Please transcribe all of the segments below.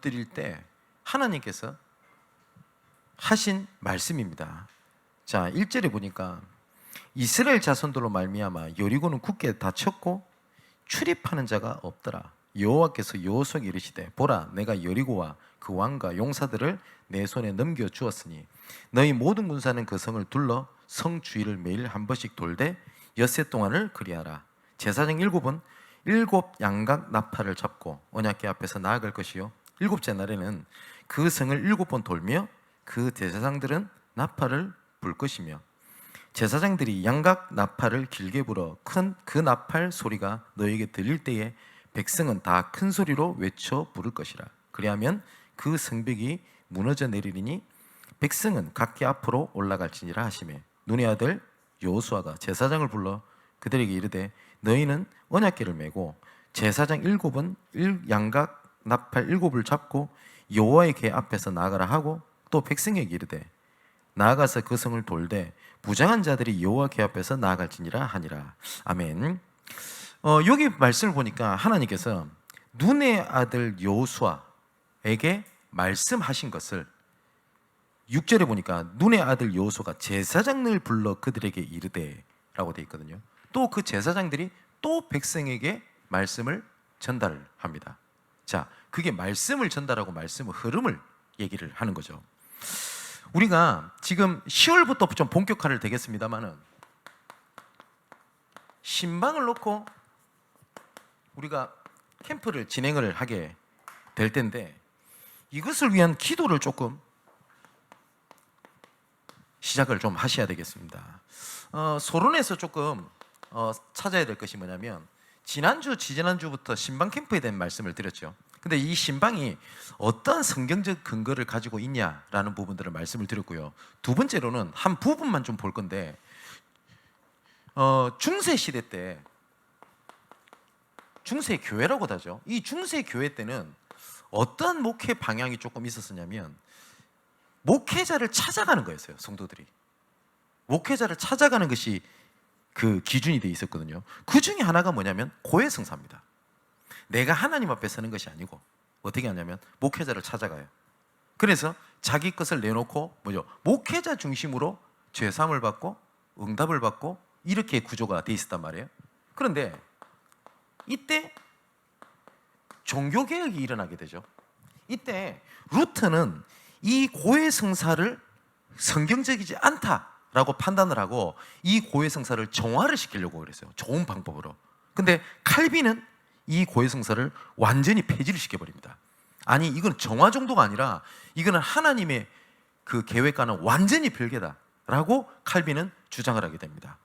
무너뜨릴 때 하나님께서 하신 말씀입니다. 자, 1절에 보니까 이스라엘 자손들로 말미암아 여리고는 굳게 닫혔고 출입하는 자가 없더라. 여호와께서 여호수아에게 이르시되 보라, 내가 여리고와 그 왕과 용사들을 내 손에 넘겨 주었으니 너희 모든 군사는 그 성을 둘러 성 주위를 매일 한 번씩 돌되 엿새 동안을 그리하라. 제사장 7은 7 양각 나팔을 잡고 언약궤 앞에서 나아갈 것이요 7째 날에는 그 성을 7번 돌며 그 제사장들은 나팔을 불 것이며 제사장들이 양각 나팔을 길게 불어 큰 그 나팔 소리가 너에게 들릴 때에 백성은 다 큰 소리로 외쳐 부를 것이라. 그리하면 그 성벽이 무너져 내리리니 백성은 각기 앞으로 올라갈지니라 하시매 눈의 아들 여호수아가 제사장을 불러 그들에게 이르되 너희는 언약궤를 메고 제사장 7은 양각 나팔 7을 잡고 여호와의 궤 앞에서 나아가라 하고 또 백성에게 이르되 나아가서 그 성을 돌되 부장한 자들이 여호와 궤 앞에서 나아갈지니라 하니라. 아멘. 여기 말씀을 보니까 하나님께서 눈의 아들 여호수아에게 말씀하신 것을 6절에 보니까 눈의 아들 여호수아가 제사장을 불러 그들에게 이르되 라고 되어 있거든요. 또 그 제사장들이 또 백성에게 말씀을 전달을 합니다. 자, 그게 말씀을 전달하고 말씀의 흐름을 얘기를 하는 거죠. 우리가 지금 10월부터 좀 본격화를 되겠습니다만은 신방을 놓고 우리가 캠프를 진행을 하게 될 텐데 이것을 위한 기도를 조금 시작을 좀 하셔야 되겠습니다. 소론에서 조금 찾아야 될 것이 뭐냐면 지지난주부터 신방 캠프에 대한 말씀을 드렸죠. 근데 이 신방이 어떤 성경적 근거를 가지고 있냐라는 부분들을 말씀을 드렸고요. 두 번째로는 한 부분만 좀 볼 건데 중세 시대 때 중세 교회라고도 하죠. 이 중세 교회 때는 어떤 목회 방향이 조금 있었냐면 목회자를 찾아가는 거였어요. 성도들이 목회자를 찾아가는 것이 그 기준이 돼 있었거든요. 그 중에 하나가 뭐냐면 고해성사입니다. 내가 하나님 앞에 서는 것이 아니고 어떻게 하냐면 목회자를 찾아가요. 그래서 자기 것을 내놓고 목회자 중심으로 죄사함을 받고 응답을 받고 이렇게 구조가 돼 있었단 말이에요. 그런데 이때 종교개혁이 일어나게 되죠. 이때 루터는 이 고해성사를 성경적이지 않다라고 판단을 하고 이 고해성사를 정화를 시키려고 그랬어요. 좋은 방법으로. 근데 칼빈은 이 고해성사를 완전히 폐지를 시켜버립니다. 아니, 이건 정화 정도가 아니라 이거는 하나님의 그 계획과는 완전히 별개다라고 칼빈은 주장을 하게 됩니다.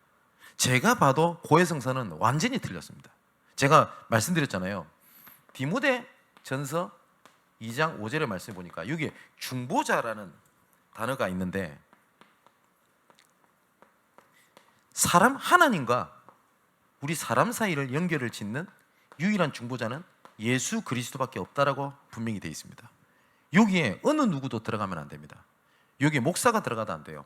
제가 봐도 고해성사는 완전히 틀렸습니다. 제가 말씀드렸잖아요. 디모데 전서 2장 5절의 말씀을 보니까 여기에 중보자라는 단어가 있는데 하나님과 우리 사람 사이를 연결을 짓는 유일한 중보자는 예수 그리스도밖에 없다라고 분명히 되어 있습니다. 여기에 어느 누구도 들어가면 안 됩니다. 여기에 목사가 들어가도 안 돼요.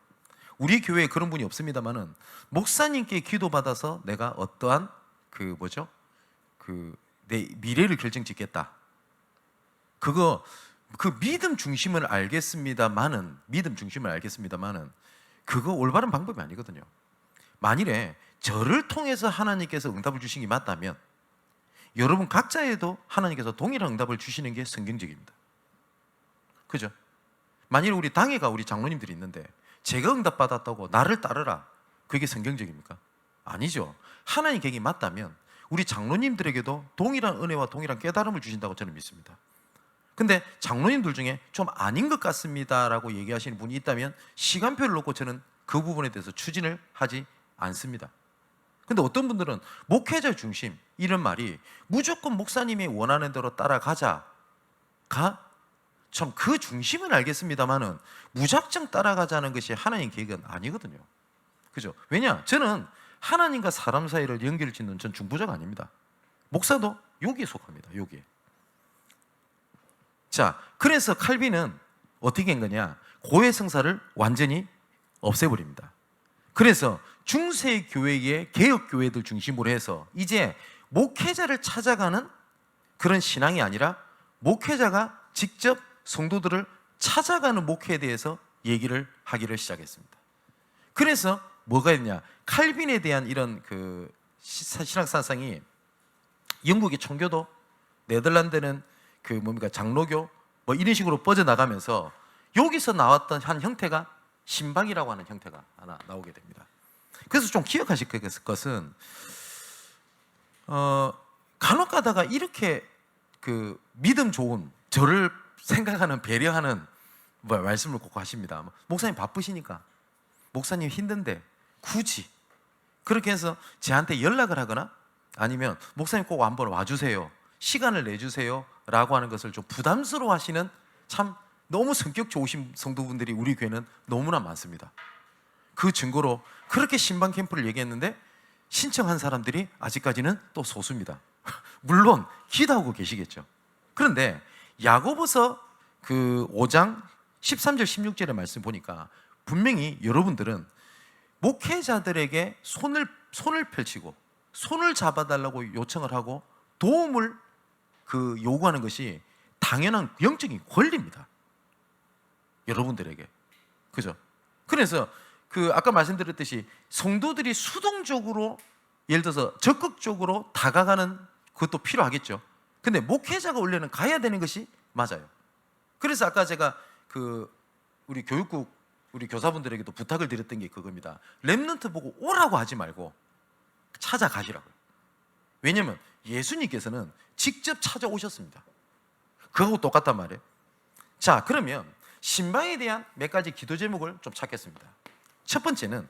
우리 교회에 그런 분이 없습니다만은 목사님께 기도받아서 내가 어떠한 내 미래를 결정짓겠다. 그 믿음 중심을 알겠습니다만은 그거 올바른 방법이 아니거든요. 만일에 저를 통해서 하나님께서 응답을 주신 게 맞다면 여러분 각자에도 하나님께서 동일한 응답을 주시는 게 성경적입니다. 그죠? 만일 우리 당회가 우리 장로님들이 있는데 제가 응답받았다고 나를 따르라, 그게 성경적입니까? 아니죠. 하나님 계획이 맞다면 우리 장로님들에게도 동일한 은혜와 동일한 깨달음을 주신다고 저는 믿습니다. 근데 장로님들 중에 좀 아닌 것 같습니다라고 얘기하시는 분이 있다면 시간표를 놓고 저는 그 부분에 대해서 추진을 하지 않습니다. 근데 어떤 분들은 목회자 중심 이런 말이 무조건 목사님이 원하는 대로 따라가자가 참 그 중심은 알겠습니다만은 무작정 따라가자는 것이 하나님 계획은 아니거든요. 그죠? 왜냐? 저는 하나님과 사람 사이를 연결 짓는 전 중보자가 아닙니다. 목사도 여기에 속합니다. 여기에. 자, 그래서 칼빈은 어떻게 한 거냐? 고해성사를 완전히 없애버립니다. 그래서 중세 교회의 개혁 교회들 중심으로 해서 이제 목회자를 찾아가는 그런 신앙이 아니라 목회자가 직접 성도들을 찾아가는 목회에 대해서 얘기를 하기를 시작했습니다. 그래서 뭐가 있냐? 칼빈에 대한 이런 그 신학사상이 영국의 청교도, 네덜란드는 그 뭡니까 장로교 뭐 이런 식으로 뻗어나가면서 여기서 나왔던 한 형태가 신방이라고 하는 형태가 하나 나오게 됩니다. 그래서 좀 기억하실 것은 간혹 가다가 이렇게 그 믿음 좋은 저를 생각하는 배려하는 말씀을 꼭 하십니다. 목사님 바쁘시니까, 목사님 힘든데 굳이 그렇게 해서 저한테 연락을 하거나 아니면 목사님 꼭 한번 와주세요, 시간을 내주세요 라고 하는 것을 좀 부담스러워 하시는 참 너무 성격 좋으신 성도분들이 우리 교회는 너무나 많습니다. 그 증거로 그렇게 신방 캠프를 얘기했는데 신청한 사람들이 아직까지는 또 소수입니다. 물론 기도하고 계시겠죠. 그런데 야고보서 그 5장 13절 16절의 말씀 보니까 분명히 여러분들은 목회자들에게 손을 펼치고 손을 잡아달라고 요청을 하고 도움을 그 요구하는 것이 당연한 영적인 권리입니다. 여러분들에게. 그죠? 그래서 그 아까 말씀드렸듯이 성도들이 수동적으로 예를 들어서 적극적으로 다가가는 그것도 필요하겠죠. 근데 목회자가 원래는 가야 되는 것이 맞아요. 그래서 아까 제가 그 우리 교육국 우리 교사분들에게도 부탁을 드렸던 게 그겁니다. 렘넌트 보고 오라고 하지 말고 찾아가시라고요. 왜냐하면 예수님께서는 직접 찾아오셨습니다. 그거하고 똑같단 말이에요. 자, 그러면 신방에 대한 몇 가지 기도 제목을 좀 찾겠습니다. 첫 번째는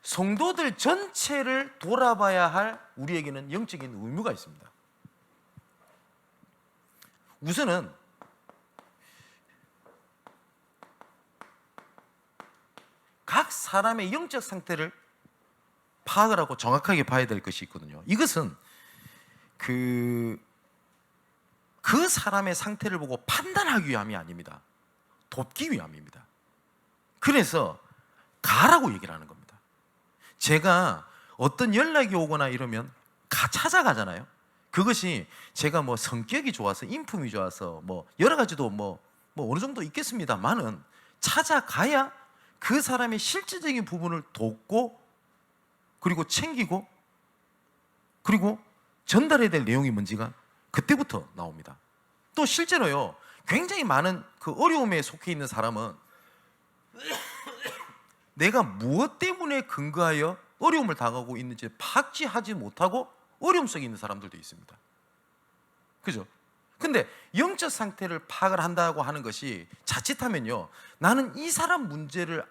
성도들 전체를 돌아봐야 할 우리에게는 영적인 의무가 있습니다. 우선은 각 사람의 영적 상태를 파악을 하고 정확하게 봐야 될 것이 있거든요. 이것은 그 사람의 상태를 보고 판단하기 위함이 아닙니다. 돕기 위함입니다. 그래서 가라고 얘기를 하는 겁니다. 제가 어떤 연락이 오거나 이러면 찾아가잖아요. 그것이 제가 뭐 성격이 좋아서 인품이 좋아서 뭐 여러 가지도 뭐 어느 정도 있겠습니다만은 찾아가야 그 사람의 실질적인 부분을 돕고 그리고 챙기고 그리고 전달해야 될 내용이 뭔지가 그때부터 나옵니다. 또 실제로요, 굉장히 많은 그 어려움에 속해 있는 사람은 내가 무엇 때문에 근거하여 어려움을 당하고 있는지 파악하지 못하고 어려움 속에 있는 사람들도 있습니다. 그죠? 근데 영적 상태를 파악을 한다고 하는 것이 자칫하면요, 나는 이 사람 문제를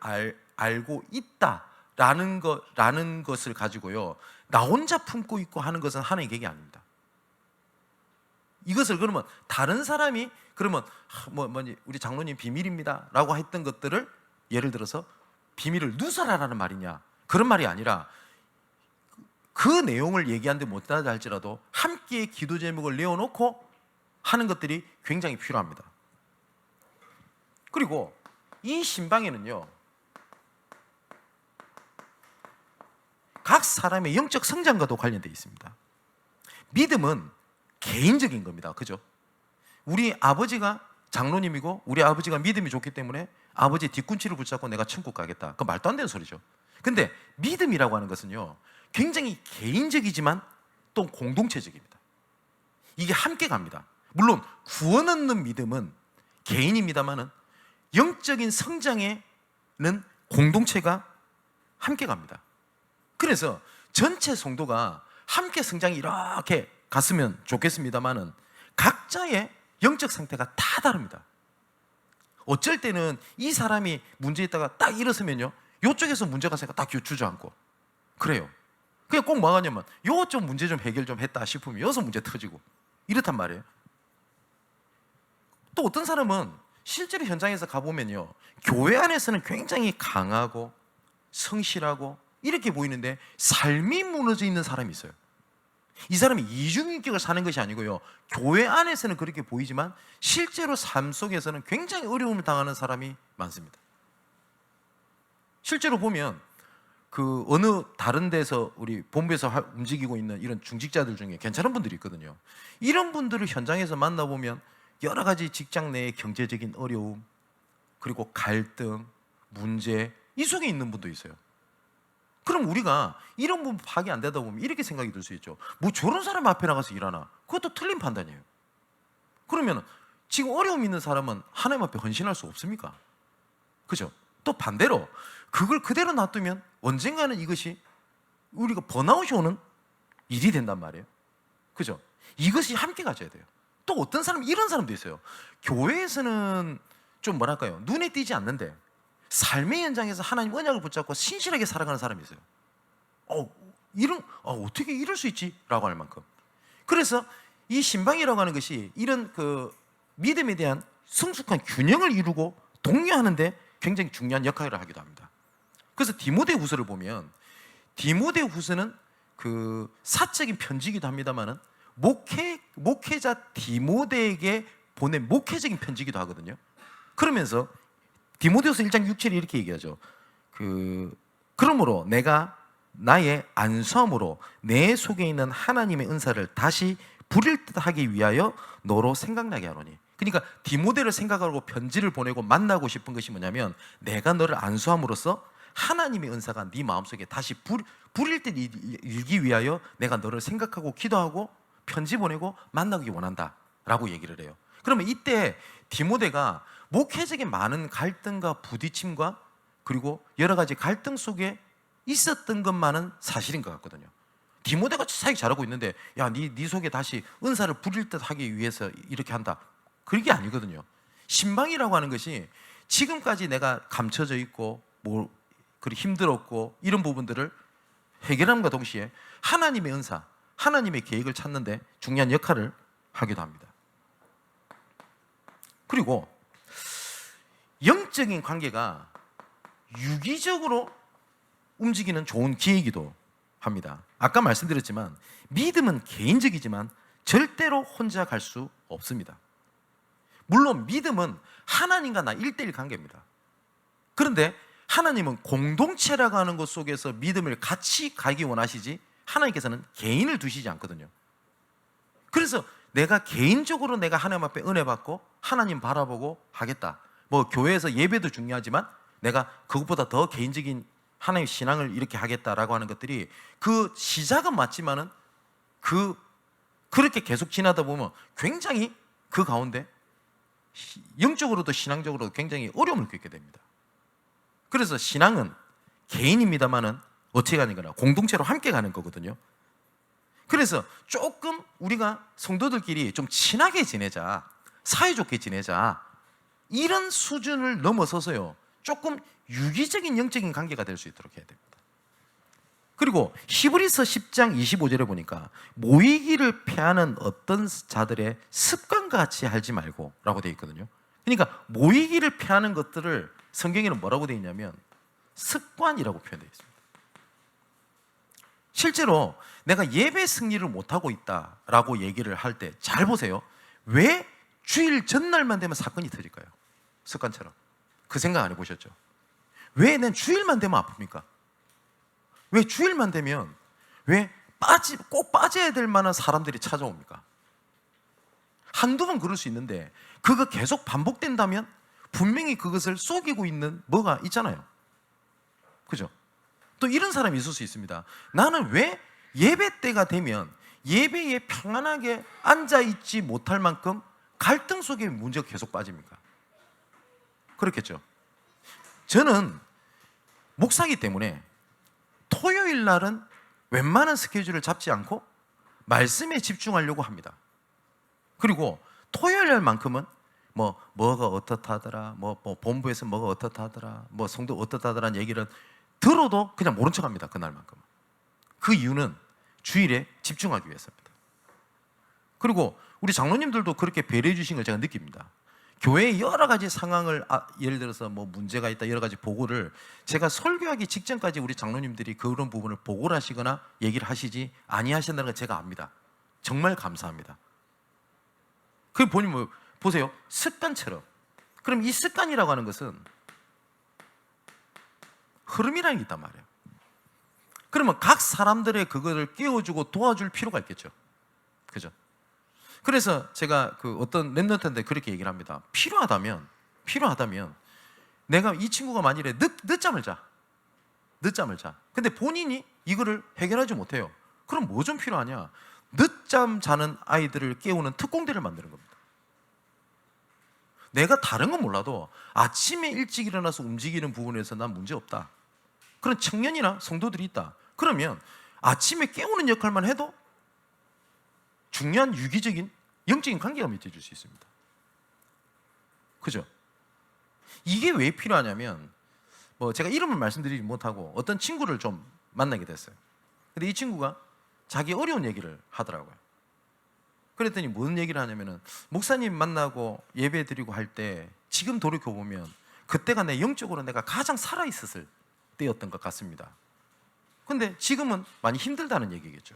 알고 있다라는 것을 가지고요, 나 혼자 품고 있고 하는 것은 하나의 계획이 아닙니다. 이것을 그러면 다른 사람이 그러면 우리 장로님 비밀입니다라고 했던 것들을 예를 들어서 비밀을 누설하라는 말이냐, 그런 말이 아니라 그 내용을 얘기하는데 못하다 할지라도 함께 기도 제목을 내어놓고 하는 것들이 굉장히 필요합니다. 그리고 이 신방에는요, 각 사람의 영적 성장과도 관련되어 있습니다. 믿음은 개인적인 겁니다. 그죠? 우리 아버지가 장로님이고 우리 아버지가 믿음이 좋기 때문에 아버지 뒤꿈치를 붙잡고 내가 천국 가겠다. 그건 말도 안 되는 소리죠. 근데 믿음이라고 하는 것은요, 굉장히 개인적이지만 또 공동체적입니다. 이게 함께 갑니다. 물론 구원 얻는 믿음은 개인입니다만은 영적인 성장에는 공동체가 함께 갑니다. 그래서 전체 성도가 함께 성장이 이렇게 갔으면 좋겠습니다만은 각자의 영적 상태가 다 다릅니다. 어쩔 때는 이 사람이 문제 있다가 딱 일어서면요, 이쪽에서 문제가 생겨 딱 주저앉고 그래요. 그게 꼭 뭐하냐면 요것 좀 문제 좀 해결 좀 했다 싶으면 여기서 문제 터지고 이렇단 말이에요. 또 어떤 사람은 실제로 현장에서 가보면요, 교회 안에서는 굉장히 강하고 성실하고 이렇게 보이는데 삶이 무너져 있는 사람이 있어요. 이 사람이 이중인격을 사는 것이 아니고요, 교회 안에서는 그렇게 보이지만 실제로 삶 속에서는 굉장히 어려움을 당하는 사람이 많습니다. 실제로 보면 그 어느 다른 데서 우리 본부에서 움직이고 있는 이런 중직자들 중에 괜찮은 분들이 있거든요. 이런 분들을 현장에서 만나보면 여러 가지 직장 내의 경제적인 어려움, 그리고 갈등, 문제, 이 속에 있는 분도 있어요. 그럼 우리가 이런 부분 파악이 안 되다 보면 이렇게 생각이 들 수 있죠. 뭐 저런 사람 앞에 나가서 일하나? 그것도 틀린 판단이에요. 그러면 지금 어려움 있는 사람은 하나님 앞에 헌신할 수 없습니까? 그죠? 또 반대로 그걸 그대로 놔두면 언젠가는 이것이 우리가 번아웃이 오는 일이 된단 말이에요. 그죠? 이것이 함께 가져야 돼요. 또 어떤 사람, 이런 사람도 있어요. 교회에서는 좀 뭐랄까요, 눈에 띄지 않는데 삶의 현장에서 하나님 언약을 붙잡고 신실하게 살아가는 사람이 있어요. 어떻게 이럴 수 있지? 라고 할 만큼. 그래서 이 신방이라고 하는 것이 이런 그 믿음에 대한 성숙한 균형을 이루고 독려하는데 굉장히 중요한 역할을 하기도 합니다. 그래서 디모데후서를 보면 디모데후서는 그 사적인 편지이기도 합니다만은 목회자 디모데에게 보낸 목회적인 편지이기도 하거든요. 그러면서 디모데후서 1장 6절에 이렇게 얘기하죠. 그러므로 내가 나의 안수함으로 내 속에 있는 하나님의 은사를 다시 부릴 듯 하기 위하여 너로 생각나게 하노니. 그러니까 디모데를 생각하고 편지를 보내고 만나고 싶은 것이 뭐냐면, 내가 너를 안수함으로써 하나님의 은사가 네 마음속에 다시 부릴 듯 일기 위하여 내가 너를 생각하고 기도하고 편지 보내고 만나기 원한다 라고 얘기를 해요. 그러면 이때 디모데가 목회적인 많은 갈등과 부딪힘과 그리고 여러 가지 갈등 속에 있었던 것만은 사실인 것 같거든요. 디모데가 사역 잘하고 있는데 야, 네 속에 다시 은사를 부릴 듯 하기 위해서 이렇게 한다, 그게 아니거든요. 신방이라고 하는 것이 지금까지 내가 감춰져 있고 그리 힘들었고 이런 부분들을 해결함과 동시에 하나님의 은사, 하나님의 계획을 찾는데 중요한 역할을 하기도 합니다. 그리고 영적인 관계가 유기적으로 움직이는 좋은 기회이기도 합니다. 아까 말씀드렸지만 믿음은 개인적이지만 절대로 혼자 갈 수 없습니다. 물론 믿음은 하나님과 나 1대1 관계입니다. 그런데 하나님은 공동체라고 하는 것 속에서 믿음을 같이 가기 원하시지 하나님께서는 개인을 두시지 않거든요. 그래서 내가 개인적으로 내가 하나님 앞에 은혜 받고 하나님 바라보고 하겠다, 뭐 교회에서 예배도 중요하지만 내가 그것보다 더 개인적인 하나님의 신앙을 이렇게 하겠다라고 하는 것들이 그 시작은 맞지만은 그렇게 계속 지나다 보면 굉장히 그 가운데 영적으로도 신앙적으로도 굉장히 어려움을 겪게 됩니다. 그래서 신앙은 개인입니다만은 어떻게 가는 거나 공동체로 함께 가는 거거든요. 그래서 조금 우리가 성도들끼리 좀 친하게 지내자, 사이좋게 지내자, 이런 수준을 넘어서서요 조금 유기적인 영적인 관계가 될 수 있도록 해야 됩니다. 그리고 히브리서 10장 25절에 보니까 모이기를 피하는 어떤 자들의 습관과 같이 하지 말고 라고 되어 있거든요. 그러니까 모이기를 피하는 것들을 성경에는 뭐라고 되어 있냐면 습관이라고 표현되어 있습니다. 실제로 내가 예배 승리를 못하고 있다라고 얘기를 할 때 잘 보세요. 왜 주일 전날만 되면 사건이 터질까요? 습관처럼. 그 생각 안 해보셨죠? 왜 난 주일만 되면 아픕니까? 왜 주일만 되면 왜 꼭 빠져야 될 만한 사람들이 찾아옵니까? 한두 번 그럴 수 있는데 그거 계속 반복된다면 분명히 그것을 속이고 있는 뭐가 있잖아요. 그죠? 또 이런 사람이 있을 수 있습니다. 나는 왜 예배 때가 되면 예배에 평안하게 앉아있지 못할 만큼 갈등 속에 문제가 계속 빠집니까? 그렇겠죠. 저는 목사이기 때문에 토요일 날은 웬만한 스케줄을 잡지 않고 말씀에 집중하려고 합니다. 그리고 토요일 날만큼은 뭐가 어떻다더라, 본부에서 뭐가 어떻다더라, 성도 어떻다더라는 얘기를 들어도 그냥 모른 척합니다. 그날만큼. 그 이유는 주일에 집중하기 위해서입니다. 그리고 우리 장로님들도 그렇게 배려해 주신 걸 제가 느낍니다. 교회의 여러 가지 상황을 예를 들어서 문제가 있다 여러 가지 보고를 제가 설교하기 직전까지 우리 장로님들이 그런 부분을 보고를 하시거나 얘기를 하시지 아니하신다는 걸 제가 압니다. 정말 감사합니다. 그 보니 보세요. 습관처럼. 그럼 이 습관이라고 하는 것은 흐름이라는 게 있단 말이에요. 그러면 각 사람들의 그거를 깨워주고 도와줄 필요가 있겠죠. 그죠? 그래서 제가 그 어떤 랩런트한테 그렇게 얘기를 합니다. 필요하다면 내가 이 친구가 만일에 늦잠을 자. 근데 본인이 이거를 해결하지 못해요. 그럼 뭐 좀 필요하냐? 늦잠 자는 아이들을 깨우는 특공대를 만드는 겁니다. 내가 다른 건 몰라도 아침에 일찍 일어나서 움직이는 부분에서 난 문제 없다. 그런 청년이나 성도들이 있다. 그러면 아침에 깨우는 역할만 해도 중요한 유기적인 영적인 관계가 맺어질 수 있습니다. 그죠? 이게 왜 필요하냐면 뭐 제가 이름을 말씀드리지 못하고 어떤 친구를 좀 만나게 됐어요. 근데 이 친구가 자기 어려운 얘기를 하더라고요. 그랬더니 무슨 얘기를 하냐면은 목사님 만나고 예배 드리고 할 때 지금 돌이켜보면 그때가 내 영적으로 내가 가장 살아있었을 때였던 것 같습니다. 근데 지금은 많이 힘들다는 얘기겠죠.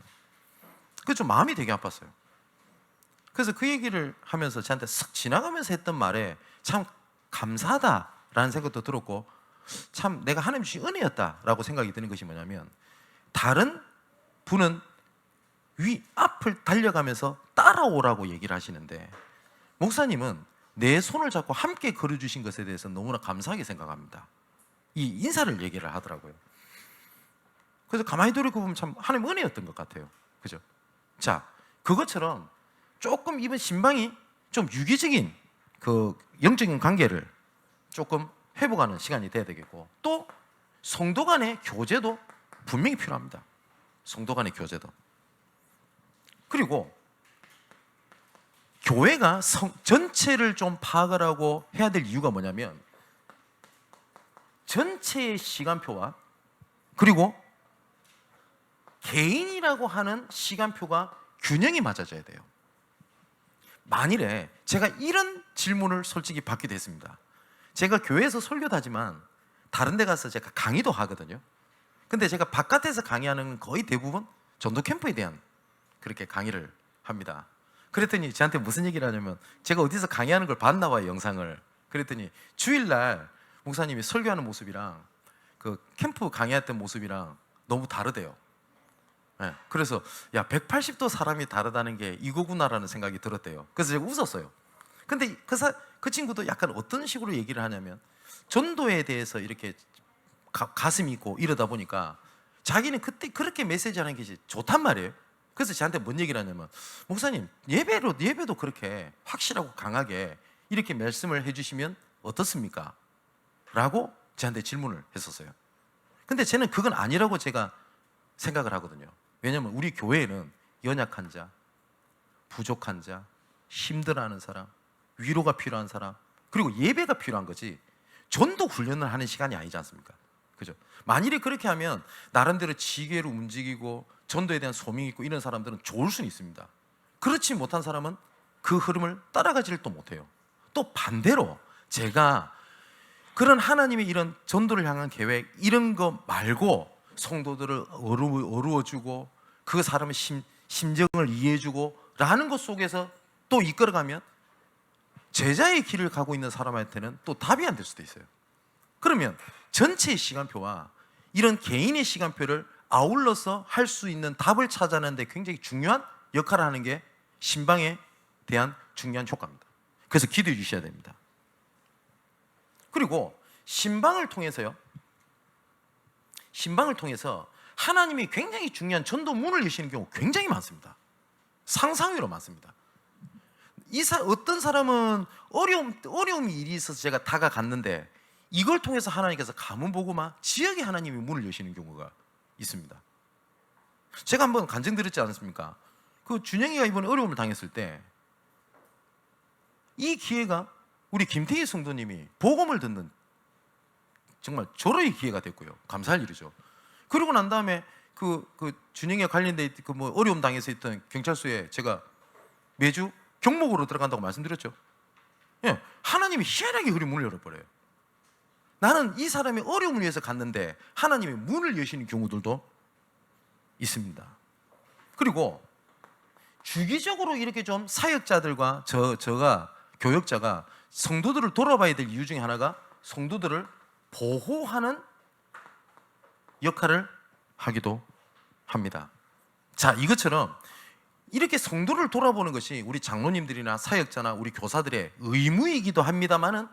그래서 좀 마음이 되게 아팠어요. 그래서 그 얘기를 하면서 저한테 쓱 지나가면서 했던 말에 참 감사하다라는 생각도 들었고 참 내가 하나님 주신 은혜였다라고 생각이 드는 것이 뭐냐면 다른 분은 앞을 달려가면서 따라오라고 얘기를 하시는데 목사님은 내 손을 잡고 함께 걸어주신 것에 대해서 너무나 감사하게 생각합니다. 이 인사를 얘기를 하더라고요. 그래서 가만히 돌이켜보면 참 하나님 은혜였던 것 같아요. 그죠? 자, 그것처럼 조금 이번 신방이 좀 유기적인 그 영적인 관계를 조금 회복하는 시간이 돼야 되겠고 또 성도 간의 교제도 분명히 필요합니다. 성도 간의 교제도. 그리고 교회가 전체를 좀 파악을 하고 해야 될 이유가 뭐냐면 전체의 시간표와 그리고 개인이라고 하는 시간표가 균형이 맞아져야 돼요. 만일에 제가 이런 질문을 솔직히 받게 됐습니다. 제가 교회에서 설교도 하지만 다른 데 가서 제가 강의도 하거든요. 근데 제가 바깥에서 강의하는 거의 대부분 전도 캠프에 대한 그렇게 강의를 합니다. 그랬더니 저한테 무슨 얘기를 하냐면 제가 어디서 강의하는 걸 봤나 봐요, 영상을. 그랬더니 주일날 목사님이 설교하는 모습이랑 그 캠프 강의했던 모습이랑 너무 다르대요. 네, 그래서 야 180도 사람이 다르다는 게 이거구나라는 생각이 들었대요. 그래서 제가 웃었어요. 근데 그 친구도 약간 어떤 식으로 얘기를 하냐면 전도에 대해서 이렇게 가슴이 있고 이러다 보니까 자기는 그때 그렇게 메시지하는 게 좋단 말이에요. 그래서 저한테 뭔 얘기를 하냐면 목사님 예배도 그렇게 확실하고 강하게 이렇게 말씀을 해주시면 어떻습니까? 라고 저한테 질문을 했었어요. 근데 저는 그건 아니라고 제가 생각을 하거든요. 왜냐하면 우리 교회에는 연약한 자, 부족한 자, 힘들어하는 사람, 위로가 필요한 사람, 그리고 예배가 필요한 거지 전도 훈련을 하는 시간이 아니지 않습니까? 그죠? 만일에 그렇게 하면 나름대로 지혜로 움직이고 전도에 대한 소명이 있고 이런 사람들은 좋을 수는 있습니다. 그렇지 못한 사람은 그 흐름을 따라가지를 또 못해요. 또 반대로 제가 그런 하나님의 이런 전도를 향한 계획 이런 거 말고 성도들을 어루어주고 그 사람의 심정을 이해해주고 라는 것 속에서 또 이끌어가면 제자의 길을 가고 있는 사람한테는 또 답이 안 될 수도 있어요. 그러면 전체의 시간표와 이런 개인의 시간표를 아울러서 할 수 있는 답을 찾아내는 데 굉장히 중요한 역할을 하는 게 신방에 대한 중요한 효과입니다. 그래서 기도해 주셔야 됩니다. 그리고 신방을 통해서 하나님이 굉장히 중요한 전도 문을 여시는 경우 굉장히 많습니다. 상상외로 많습니다. 어떤 사람은 어려움이 일이 있어서 제가 다가갔는데 이걸 통해서 하나님께서 가문 복음화 지역에 하나님이 문을 여시는 경우가 있습니다. 제가 한번 간증드렸지 않습니까? 그 준영이가 이번에 어려움을 당했을 때 이 기회가 우리 김태희 성도님이 복음을 듣는 정말 절호의 기회가 됐고요. 감사할 일이죠. 그러고 난 다음에 그 준영이와 관련돼 그 뭐 어려움 당해서 있던 경찰서에 제가 매주 경목으로 들어간다고 말씀드렸죠. 예, 하나님이 희한하게 우리 문을 열어버려요. 나는 이 사람의 어려움을 위해서 갔는데 하나님이 문을 여시는 경우들도 있습니다. 그리고 주기적으로 이렇게 좀 사역자들과 저가 교역자가 성도들을 돌아봐야 될 이유 중에 하나가 성도들을 보호하는 역할을 하기도 합니다. 자, 이것처럼 이렇게 성도를 돌아보는 것이 우리 장로님들이나 사역자나 우리 교사들의 의무이기도 합니다만은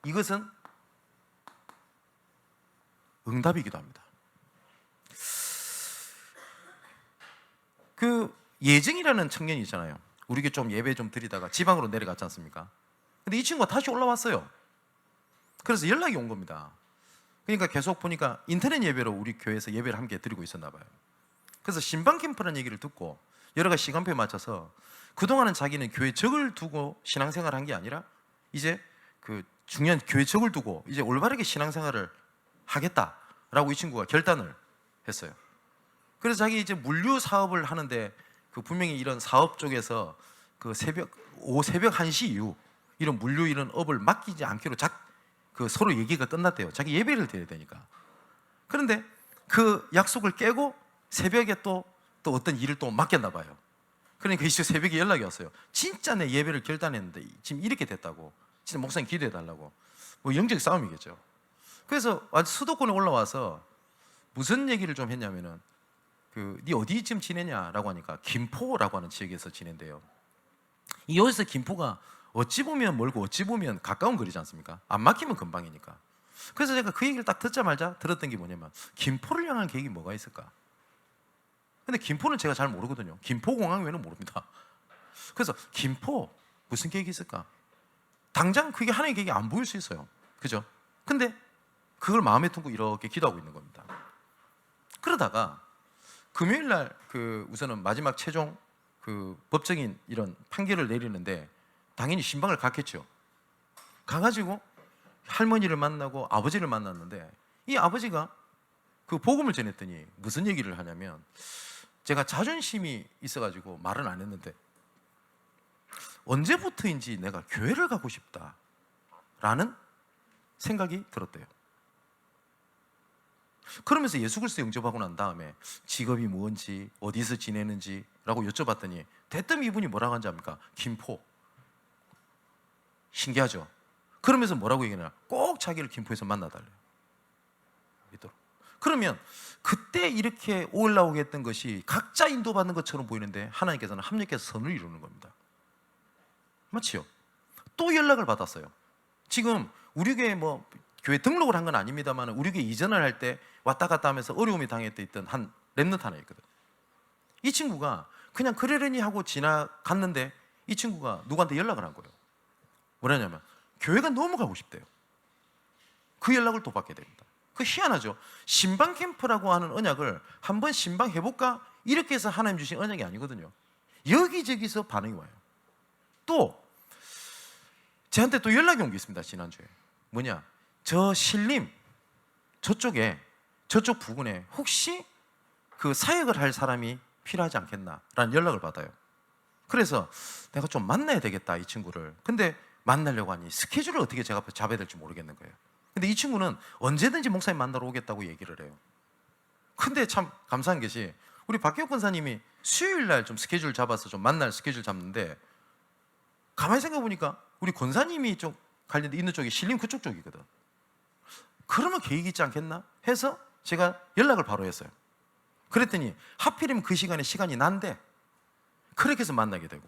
이것은 응답이기도 합니다. 그 예정이라는 청년이 있잖아요. 우리 교회 좀 예배 좀 드리다가 지방으로 내려갔지 않습니까? 근데 이 친구가 다시 올라왔어요. 그래서 연락이 온 겁니다. 그러니까 계속 보니까 인터넷 예배로 우리 교회에서 예배를 함께 드리고 있었나 봐요. 그래서 신방 캠프라는 얘기를 듣고 여러 가지 시간표에 맞춰서 그동안은 자기는 교회 적을 두고 신앙생활을 한 게 아니라 이제 그 중요한 교회 적을 두고 이제 올바르게 신앙생활을 하겠다라고 이 친구가 결단을 했어요. 그래서 자기 이제 물류 사업을 하는데 그 분명히 이런 사업 쪽에서 그 새벽 1시 이후 이런 물류 이런 업을 맡기지 않기로 그 서로 얘기가 끝났대요. 자기 예배를 드려야 되니까. 그런데 그 약속을 깨고 새벽에 또 어떤 일을 또 맡겼나 봐요. 그러니까 이제 새벽에 연락이 왔어요. 진짜 내 예배를 결단했는데 지금 이렇게 됐다고. 진짜 목사님 기도해 달라고. 뭐 영적 싸움이겠죠. 그래서 수도권에 올라와서 무슨 얘기를 좀 했냐면은 네 어디쯤 지내냐라고 하니까 김포라고 하는 지역에서 지낸대요. 여기서 김포가 어찌 보면 멀고 어찌 보면 가까운 거리지 않습니까? 안 막히면 금방이니까. 그래서 제가 그 얘기를 딱 듣자마자 들었던 게 뭐냐면 김포를 향한 계획이 뭐가 있을까? 근데 김포는 제가 잘 모르거든요. 김포공항 외에는 모릅니다. 그래서 김포 무슨 계획이 있을까? 당장 그게 하나의 계획이 안 보일 수 있어요. 그죠? 근데 그걸 마음에 두고 이렇게 기도하고 있는 겁니다. 그러다가 금요일 날 우선은 마지막 최종 법적인 이런 판결을 내리는데 당연히 신방을 갔겠죠. 가가지고 할머니를 만나고 아버지를 만났는데 이 아버지가 그 복음을 전했더니 무슨 얘기를 하냐면 제가 자존심이 있어가지고 말은 안 했는데 언제부터인지 내가 교회를 가고 싶다라는 생각이 들었대요. 그러면서 예수 그리스도 영접하고 난 다음에 직업이 뭔지 어디서 지내는지 라고 여쭤봤더니 대뜸 이분이 뭐라고 한지 압니까? 김포. 신기하죠? 그러면서 뭐라고 얘기하냐? 꼭 자기를 김포에서 만나달래요. 믿도록. 그러면 그때 이렇게 올라오게 했던 것이 각자 인도받는 것처럼 보이는데 하나님께서는 합력해서 선을 이루는 겁니다. 맞지요? 또 연락을 받았어요. 지금 우리 교회 교회 등록을 한 건 아닙니다만 우리 교회 이전을 할 때 왔다 갔다 하면서 어려움이 당했던 한 랩넌트 하나 있거든. 이 친구가 그냥 그러려니 하고 지나갔는데 이 친구가 누구한테 연락을 한 거예요. 뭐냐면 교회가 너무 가고 싶대요. 그 연락을 또 받게 됩니다. 그 희한하죠. 신방 캠프라고 하는 언약을 한번 신방 해볼까? 이렇게 해서 하나님 주신 언약이 아니거든요. 여기저기서 반응이 와요. 또 저한테 또 연락이 온 게 있습니다. 지난주에 뭐냐, 저 신림 저쪽 부근에 혹시 그 사역을 할 사람이 필요하지 않겠나라는 연락을 받아요. 그래서 내가 좀 만나야 되겠다 이 친구를. 근데 만나려고 하니 스케줄을 어떻게 제가 잡아야 될지 모르겠는 거예요. 근데 이 친구는 언제든지 목사님 만나러 오겠다고 얘기를 해요. 근데 참 감사한 것이 우리 박기옥 권사님이 수요일 날 좀 스케줄 잡아서 좀 만날 스케줄 잡는데 가만히 생각해 보니까 우리 권사님이 좀 관련돼 있는 쪽이 신림 그쪽 쪽이거든. 그러면 계획이 있지 않겠나 해서 제가 연락을 바로 했어요. 그랬더니 하필이면 그 시간이 난데 그렇게 해서 만나게 되고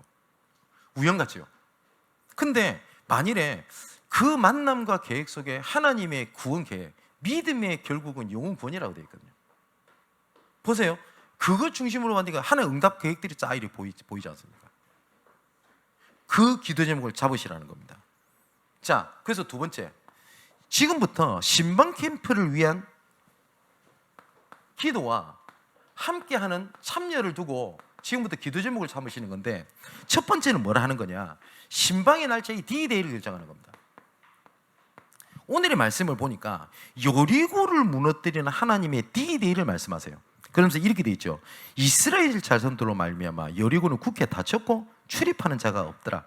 우연 같지요. 근데 만일에 그 만남과 계획 속에 하나님의 구원 계획, 믿음의 결국은 영혼 구원이라고 되어 있거든요. 보세요. 그것 중심으로 만드니까 하나의 응답 계획들이 짜이리 보이지 않습니까? 그 기도 제목을 잡으시라는 겁니다. 자, 그래서 두 번째, 지금부터 신방 캠프를 위한 기도와 함께하는 참여를 두고 지금부터 기도 제목을 잡으시는 건데, 첫 번째는 뭐라 하는 거냐, 신방의 날짜의 D-Day를 결정하는 겁니다. 오늘의 말씀을 보니까 여리고를 무너뜨리는 하나님의 D-Day를 말씀하세요. 그러면서 이렇게 돼 있죠. 이스라엘 자손들로 말미암아 여리고는 굳게 닫혔고 출입하는 자가 없더라.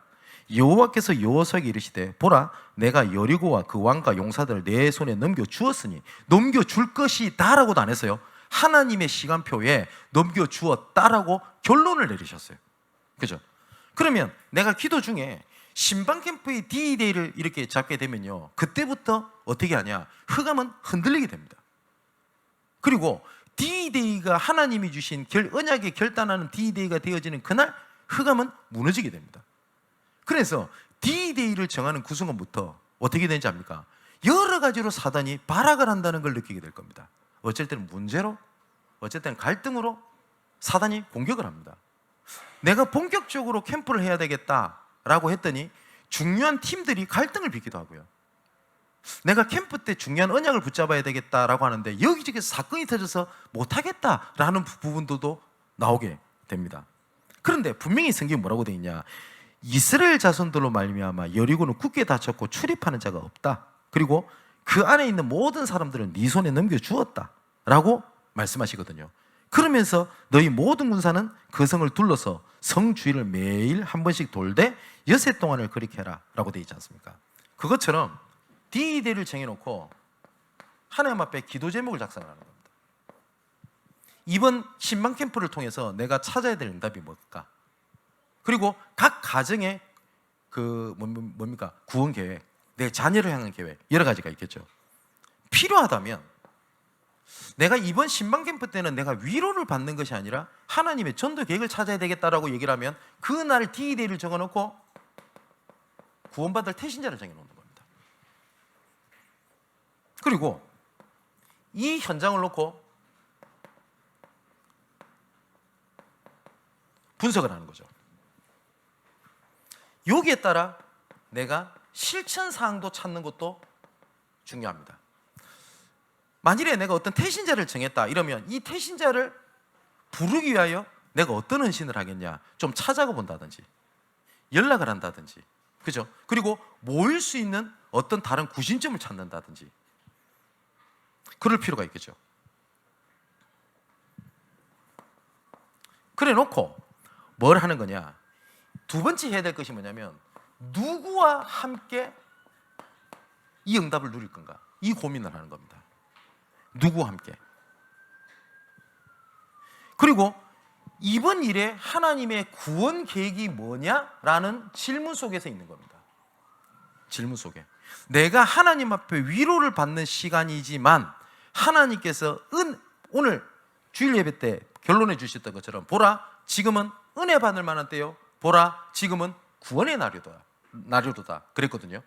여호와께서 여호수아에게 이르시되 보라, 내가 여리고와 그 왕과 용사들을 내 손에 넘겨주었으니 넘겨줄 것이다라고도 안 했어요. 하나님의 시간표에 넘겨주었다라고 결론을 내리셨어요. 그죠? 그러면 내가 기도 중에 신방 캠프의 D-Day를 이렇게 잡게 되면요, 그때부터 어떻게 하냐, 흑암은 흔들리게 됩니다. 그리고 D-Day가 하나님이 주신 언약의 결단하는 D-Day가 되어지는 그날 흑암은 무너지게 됩니다. 그래서 D-Day를 정하는 그 순간부터 어떻게 되는지 압니까? 여러 가지로 사단이 발악을 한다는 걸 느끼게 될 겁니다. 어쩔 때는 문제로, 어쩔 때는 갈등으로 사단이 공격을 합니다. 내가 본격적으로 캠프를 해야 되겠다라고 했더니 중요한 팀들이 갈등을 빚기도 하고요. 내가 캠프 때 중요한 언약을 붙잡아야 되겠다라고 하는데 여기저기서 사건이 터져서 못하겠다라는 부분들도 나오게 됩니다. 그런데 분명히 성경이 뭐라고 되어 있냐? 이스라엘 자손들로 말미암아 여리고는 굳게 닫혔고 출입하는 자가 없다. 그리고 그 안에 있는 모든 사람들은 네 손에 넘겨주었다 라고 말씀하시거든요. 그러면서 너희 모든 군사는 그 성을 둘러서 성 주위를 매일 한 번씩 돌되 여세 동안을 그렇게 해라 라고 되어 있지 않습니까? 그것처럼 D-Day를 정해놓고 하나님 앞에 기도 제목을 작성하는 겁니다. 이번 신방 캠프를 통해서 내가 찾아야 될 응답이 뭘까? 그리고 각 가정의 뭡니까? 구원 계획, 내 자녀를 향한 계획, 여러 가지가 있겠죠. 필요하다면 내가 이번 신방 캠프 때는 내가 위로를 받는 것이 아니라 하나님의 전도 계획을 찾아야 되겠다라고 얘기를 하면 그날 D-Day를 적어놓고 구원받을 태신자를 정해놓는 겁니다. 그리고 이 현장을 놓고 분석을 하는 거죠. 여기에 따라 내가 실천 사항도 찾는 것도 중요합니다. 만일에 내가 어떤 태신자를 정했다 이러면 이 태신자를 부르기 위하여 내가 어떤 헌신을 하겠냐 좀 찾아가 본다든지 연락을 한다든지, 그죠? 그리고 모일 수 있는 어떤 다른 구심점을 찾는다든지 그럴 필요가 있겠죠. 그래 놓고 뭘 하는 거냐? 두 번째 해야 될 것이 뭐냐면 누구와 함께 이 응답을 누릴 건가? 이 고민을 하는 겁니다. 누구와 함께? 그리고 이번 일에 하나님의 구원 계획이 뭐냐라는 질문 속에서 있는 겁니다. 질문 속에 내가 하나님 앞에 위로를 받는 시간이지만 하나님께서 오늘 주일 예배 때 결론해 주셨던 것처럼 보라 지금은 은혜 받을 만한 때요, 보라 지금은 구원의 날이로다 그랬거든요.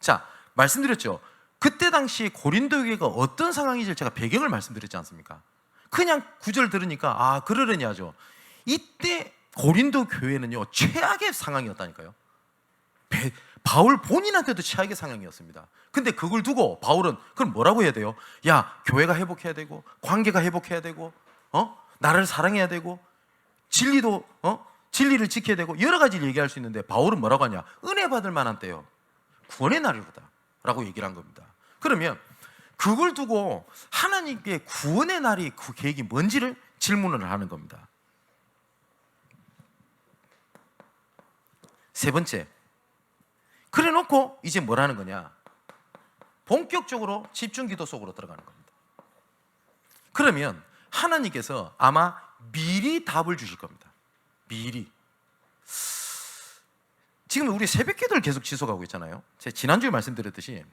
자, 말씀드렸죠. 그때 당시 고린도 교회가 어떤 상황인지 제가 배경을 말씀드렸지 않습니까? 그냥 구절 들으니까 아 그러려니 하죠. 이때 고린도 교회는요 최악의 상황이었다니까요. 바울 본인한테도 최악의 상황이었습니다. 근데 그걸 두고 바울은 그럼 뭐라고 해야 돼요? 야, 교회가 회복해야 되고 관계가 회복해야 되고 나를 사랑해야 되고 진리를 지켜야 되고 여러 가지를 얘기할 수 있는데 바울은 뭐라고 하냐? 은혜 받을 만한 때요, 구원의 날이로다 라고 얘기를 한 겁니다. 그러면 그걸 두고 하나님께 구원의 날이 그 계획이 뭔지를 질문을 하는 겁니다. 세 번째, 그래 놓고 이제 뭘 하는 거냐? 본격적으로 집중 기도 속으로 들어가는 겁니다. 그러면 하나님께서 아마 미리 답을 주실 겁니다. 미리. 지금 우리 새벽 기도를 계속 지속하고 있잖아요. 제가 지난주에 말씀드렸듯이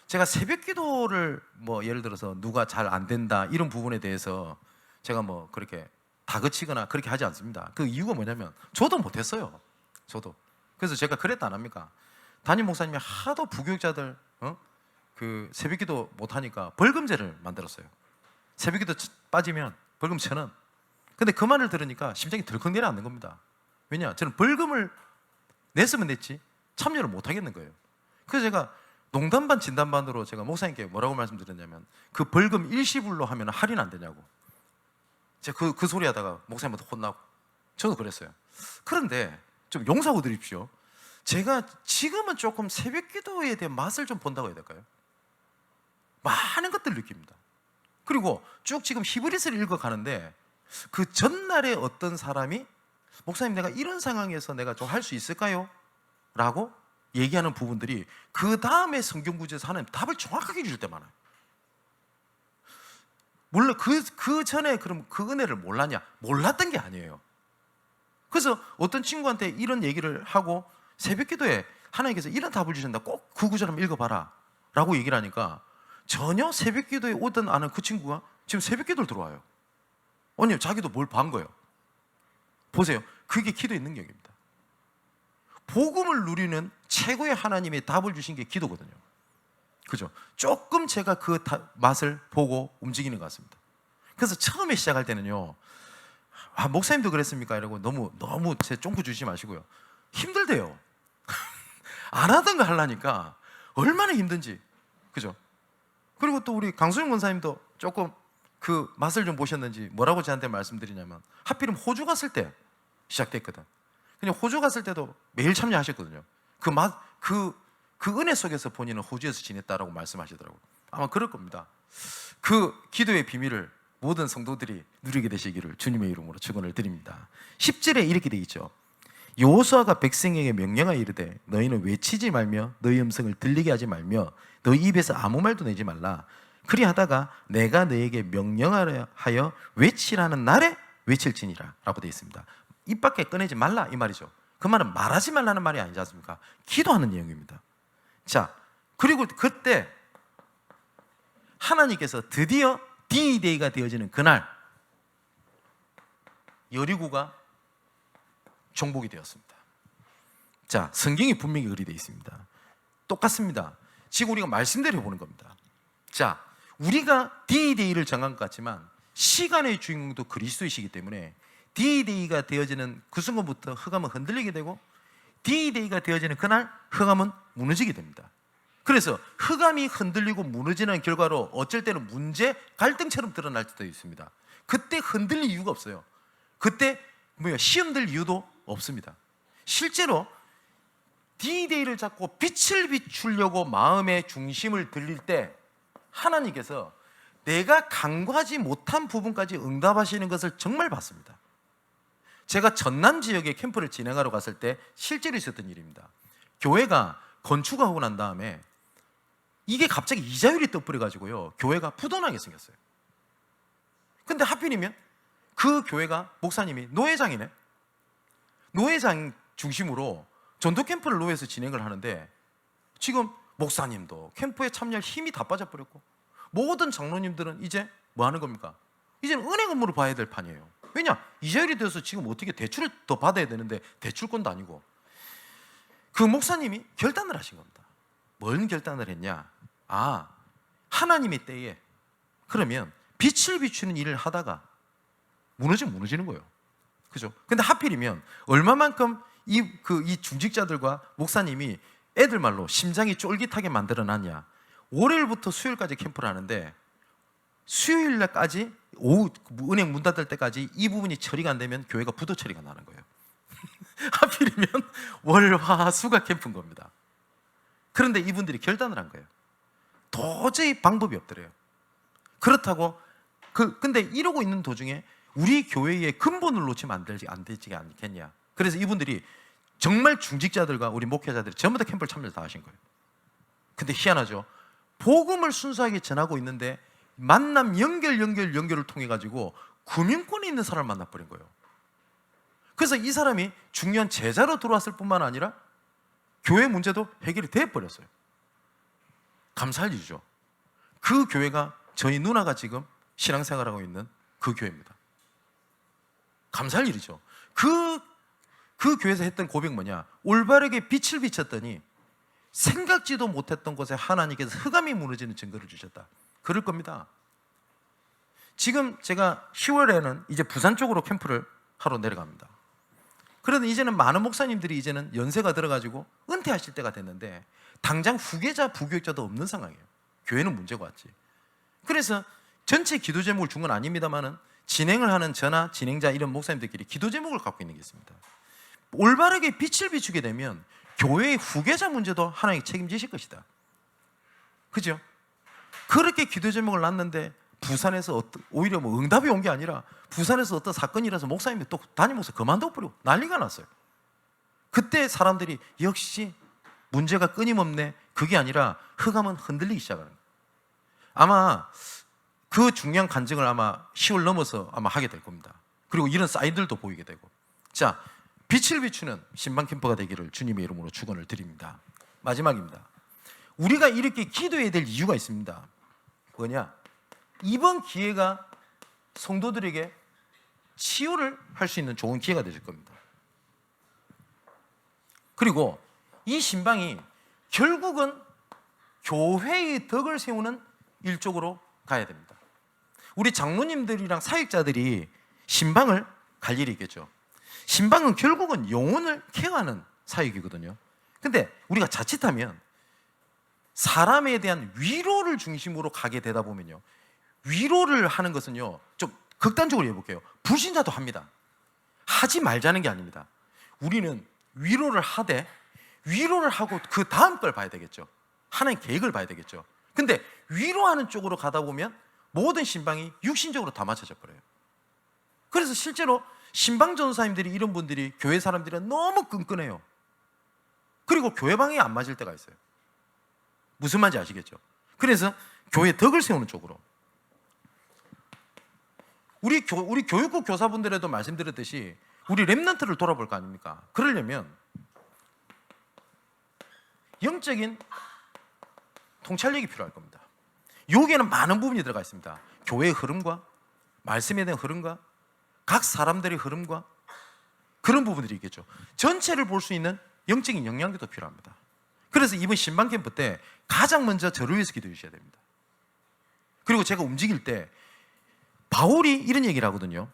제가 새벽 기도를 예를 들어서 누가 잘 안 된다 이런 부분에 대해서 제가 그렇게 다그치거나 그렇게 하지 않습니다. 그 이유가 뭐냐면 저도 못했어요. 저도. 그래서 제가 그랬다 안 합니까? 담임 목사님이 하도 부교육자들 그 새벽 기도 못하니까 벌금제를 만들었어요. 새벽 기도 빠지면 벌금 1,000원. 근데 그 말을 들으니까 심장이 덜컥 내려앉는 겁니다. 왜냐? 저는 벌금을 냈으면 냈지 참여를 못 하겠는 거예요. 그래서 제가 농담 반 진담 반으로 제가 목사님께 뭐라고 말씀드렸냐면 그 벌금 일시불로 하면 할인 안 되냐고. 제가 그 소리 하다가 목사님한테 혼나고 저도 그랬어요. 그런데 좀 용서하고 드립시오. 제가 지금은 조금 새벽 기도에 대한 맛을 좀 본다고 해야 될까요? 많은 것들을 느낍니다. 그리고 쭉 지금 히브리서를 읽어가는데 그 전날에 어떤 사람이 목사님 내가 이런 상황에서 내가 좀 할 수 있을까요? 라고 얘기하는 부분들이 그 다음에 성경 구절에서 하나님 답을 정확하게 주실 때 많아요. 물론 그 전에 그럼 그 은혜를 몰랐냐? 몰랐던 게 아니에요. 그래서 어떤 친구한테 이런 얘기를 하고 새벽 기도에 하나님께서 이런 답을 주신다, 꼭 그 구절 한번 읽어봐라 라고 얘기를 하니까 전혀 새벽 기도에 오던 아는 그 친구가 지금 새벽 기도를 들어와요. 아니, 자기도 뭘 본 거예요. 보세요. 그게 기도의 능력입니다. 복음을 누리는 최고의 하나님의 답을 주신 게 기도거든요. 그죠? 조금 제가 그 맛을 보고 움직이는 것 같습니다. 그래서 처음에 시작할 때는요, 목사님도 그랬습니까? 이러고 너무 제 쫑구 주지 마시고요. 힘들대요. 안 하던 거 하려니까 얼마나 힘든지. 그죠? 그리고 또 우리 강수영 권사님도 조금 그 맛을 좀 보셨는지 뭐라고 저한테 말씀드리냐면, 하필이면 호주 갔을 때 시작됐거든. 그냥 호주 갔을 때도 매일 참여하셨거든요. 그 맛, 그 은혜 속에서 본인은 호주에서 지냈다라고 말씀하시더라고요. 아마 그럴 겁니다. 그 기도의 비밀을 모든 성도들이 누리게 되시기를 주님의 이름으로 축원을 드립니다. 10절에 이렇게 돼 있죠. 여호수아가 백성에게 명령하여 이르되 너희는 외치지 말며 너희 음성을 들리게 하지 말며 너희 입에서 아무 말도 내지 말라. 그리하다가 내가 너에게 명령하여 외치라는 날에 외칠지니라 라고 되어 있습니다. 입 밖에 꺼내지 말라 이 말이죠. 그 말은 말하지 말라는 말이 아니지 않습니까? 기도하는 내용입니다. 자, 그리고 그때 하나님께서 드디어 D-Day가 되어지는 그날 여리고가 정복이 되었습니다. 자, 성경이 분명히 그리 되어 있습니다. 똑같습니다. 지금 우리가 말씀대로 보는 겁니다. 자, 우리가 D-Day를 정한 것 같지만 시간의 주인공도 그리스도이시기 때문에 D-Day가 되어지는 그 순간부터 흑암은 흔들리게 되고 D-Day가 되어지는 그날 흑암은 무너지게 됩니다. 그래서 흑암이 흔들리고 무너지는 결과로 어쩔 때는 문제, 갈등처럼 드러날 때도 있습니다. 그때 흔들릴 이유가 없어요. 그때 시험 들 이유도 없습니다. 실제로 D-Day를 잡고 빛을 비추려고 마음의 중심을 들릴 때 하나님께서 내가 간과하지 못한 부분까지 응답하시는 것을 정말 봤습니다. 제가 전남 지역에 캠프를 진행하러 갔을 때 실제로 있었던 일입니다. 교회가 건축하고 난 다음에 이게 갑자기 이자율이 떠버려가지고요, 교회가 부도나게 생겼어요. 근데 하필이면 그 교회가 목사님이 노회장이네. 노회장 중심으로 전도 캠프를 노회에서 진행을 하는데 지금 목사님도 캠프에 참여할 힘이 다 빠져버렸고 모든 장로님들은 이제 뭐 하는 겁니까? 이제는 은행 업무를 봐야 될 판이에요. 왜냐? 이자율이 돼서 지금 어떻게 대출을 더 받아야 되는데 대출권도 아니고. 그 목사님이 결단을 하신 겁니다. 뭔 결단을 했냐? 하나님의 때에 그러면 빛을 비추는 일을 하다가 무너지는 거예요. 그죠? 근데 하필이면 얼마만큼 이 중직자들과 목사님이 애들 말로 심장이 쫄깃하게 만들어 놨냐? 월요일부터 수요일까지 캠프를 하는데 수요일날까지 오후 은행 문 닫을 때까지 이 부분이 처리가 안 되면 교회가 부도 처리가 나는 거예요. 하필이면 월, 화, 수가 캠프인 겁니다. 그런데 이분들이 결단을 한 거예요. 도저히 방법이 없더래요. 그렇다고 근데 이러고 있는 도중에 우리 교회의 근본을 놓치면 안 되지 않겠냐. 그래서 이분들이 정말 중직자들과 우리 목회자들이 전부 다 캠프를 참여를 다 하신 거예요. 근데 희한하죠. 복음을 순수하게 전하고 있는데 만남 연결을 통해 가지고 구민권에 있는 사람을 만나버린 거예요. 그래서 이 사람이 중요한 제자로 들어왔을 뿐만 아니라 교회 문제도 해결이 돼버렸어요. 감사할 일이죠. 그 교회가 저희 누나가 지금 신앙생활하고 있는 그 교회입니다. 감사할 일이죠. 그 교회에서 했던 고백 뭐냐? 올바르게 빛을 비췄더니 생각지도 못했던 곳에 하나님께서 흑암이 무너지는 증거를 주셨다. 그럴 겁니다. 지금 제가 10월에는 이제 부산 쪽으로 캠프를 하러 내려갑니다. 그런데 이제는 많은 목사님들이 이제는 연세가 들어가지고 은퇴하실 때가 됐는데 당장 후계자, 부교육자도 없는 상황이에요. 교회는 문제가 왔지. 그래서 전체 기도 제목을 준 건 아닙니다만은 진행을 하는 저나 진행자 이런 목사님들끼리 기도 제목을 갖고 있는 게 있습니다. 올바르게 빛을 비추게 되면 교회의 후계자 문제도 하나님이 책임지실 것이다. 그죠? 그렇게 기도 제목을 놨는데 부산에서 오히려 응답이 온 게 아니라 부산에서 어떤 사건이 일어나서 목사님이 또 담임 목사 그만둬 버리고 난리가 났어요. 그때 사람들이 역시 문제가 끊임없네. 그게 아니라 흑암은 흔들리기 시작하는 거예요. 아마 그 중요한 간증을 아마 10월 넘어서 아마 하게 될 겁니다. 그리고 이런 사인들도 보이게 되고. 자, 빛을 비추는 신방 캠퍼가 되기를 주님의 이름으로 축원을 드립니다. 마지막입니다. 우리가 이렇게 기도해야 될 이유가 있습니다. 뭐냐? 이번 기회가 성도들에게 치유를 할 수 있는 좋은 기회가 되실 겁니다. 그리고 이 신방이 결국은 교회의 덕을 세우는 일쪽으로 가야 됩니다. 우리 장로님들이랑 사역자들이 신방을 갈 일이 있겠죠. 신방은 결국은 영혼을 케어하는 사역이거든요. 근데 우리가 자칫하면 사람에 대한 위로를 중심으로 가게 되다 보면요, 위로를 하는 것은요, 좀 극단적으로 해볼게요. 불신자도 합니다. 하지 말자는 게 아닙니다. 우리는 위로를 하되 위로를 하고 그 다음 걸 봐야 되겠죠. 하나님 계획을 봐야 되겠죠. 근데 위로하는 쪽으로 가다 보면 모든 신방이 육신적으로 다 맞춰져 버려요. 그래서 실제로 신방 전도사님들이, 이런 분들이, 교회 사람들은 너무 끈끈해요. 그리고 교회 방향이 안 맞을 때가 있어요. 무슨 말인지 아시겠죠? 그래서 교회 덕을 세우는 쪽으로, 우리 교육국 교사분들에도 말씀드렸듯이 우리 렘넌트를 돌아볼 거 아닙니까? 그러려면 영적인 통찰력이 필요할 겁니다. 여기에는 많은 부분이 들어가 있습니다. 교회의 흐름과 말씀에 대한 흐름과 각 사람들의 흐름과 그런 부분들이 있겠죠. 전체를 볼 수 있는 영적인 영향력도 필요합니다. 그래서 이번 신방 캠프 때 가장 먼저 저를 위해서 기도해 주셔야 됩니다. 그리고 제가 움직일 때 바울이 이런 얘기를 하거든요.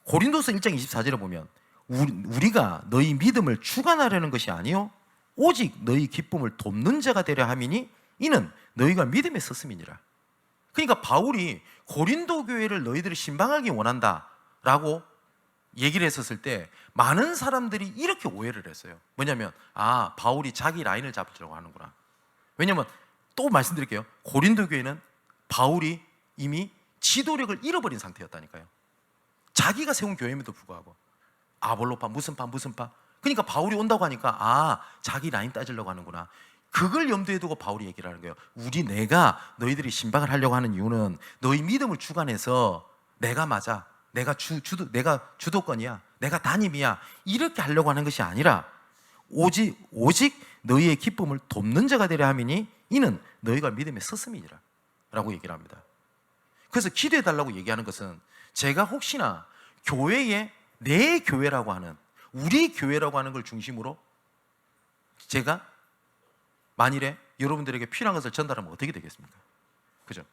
고린도서 1장 24절에 보면 우리가 너희 믿음을 주관하려는 것이 아니요 오직 너희 기쁨을 돕는 자가 되려 함이니 이는 너희가 믿음에 섰음이니라. 그러니까 바울이 고린도 교회를 너희들이 신방하기 원한다라고 얘기를 했었을 때 많은 사람들이 이렇게 오해를 했어요. 뭐냐면, 아, 바울이 자기 라인을 잡으려고 하는구나. 왜냐면 또 말씀드릴게요. 고린도 교회는 바울이 이미 지도력을 잃어버린 상태였다니까요. 자기가 세운 교회임에도 불구하고 아볼로파 무슨 파 그러니까 바울이 온다고 하니까, 아, 자기 라인 따지려고 하는구나. 그걸 염두에 두고 바울이 얘기를 하는 거예요. 내가 너희들이 신방을 하려고 하는 이유는 너희 믿음을 주관해서 내가 맞아, 내가 주도권이야, 내가 담임이야, 이렇게 하려고 하는 것이 아니라 오직 너희의 기쁨을 돕는 자가 되려 함이니 이는 너희가 믿음에 섰음이니라 라고 얘기를 합니다. 그래서 기도해 달라고 얘기하는 것은 제가 혹시나 교회에 내 교회라고 하는, 우리 교회라고 하는 걸 중심으로 제가 만일에 여러분들에게 필요한 것을 전달하면 어떻게 되겠습니까? 그죠?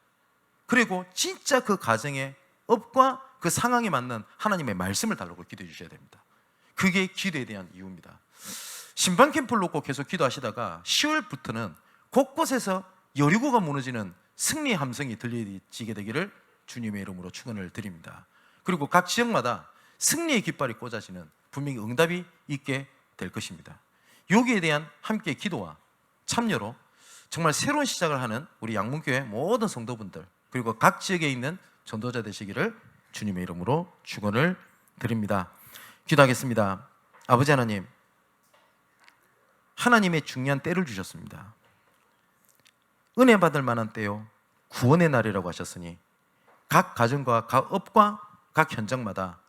그리고 진짜 그 가정의 업과 그 상황에 맞는 하나님의 말씀을 달라고 기도해 주셔야 됩니다. 그게 기도에 대한 이유입니다. 신방 캠프를 놓고 계속 기도하시다가 10월부터는 곳곳에서 여리고가 무너지는 승리의 함성이 들리게 되기를 주님의 이름으로 축원을 드립니다. 그리고 각 지역마다 승리의 깃발이 꽂아지는 분명히 응답이 있게 될 것입니다. 여기에 대한 함께 기도와 참여로 정말 새로운 시작을 하는 우리 양문교회 모든 성도분들, 그리고 각 지역에 있는 전도자 되시기를 주님의 이름으로 축원을 드립니다. 기도하겠습니다. 아버지 하나님, 하나님의 중요한 때를 주셨습니다. 은혜 받을 만한 때요, 구원의 날이라고 하셨으니 각 가정과 각 업과 각 현장마다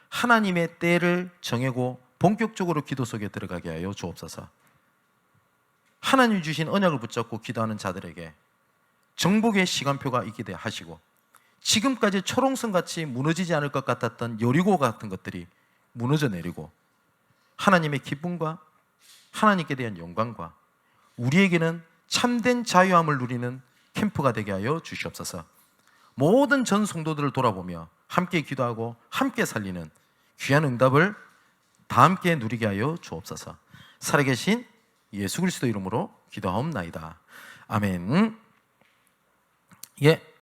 하나님의 때를 정하고 본격적으로 기도 속에 들어가게 하여 주옵소서. 하나님이 주신 언약을 붙잡고 기도하는 자들에게 정복의 시간표가 있게 하시고, 지금까지 초롱성같이 무너지지 않을 것 같았던 여리고 같은 것들이 무너져 내리고 하나님의 기쁨과 하나님께 대한 영광과 우리에게는 참된 자유함을 누리는 캠프가 되게 하여 주시옵소서. 모든 전 성도들을 돌아보며 함께 기도하고 함께 살리는 귀한 응답을 다 함께 누리게 하여 주옵소서. 살아계신 예수 그리스도 이름으로 기도하옵나이다. 아멘. 예.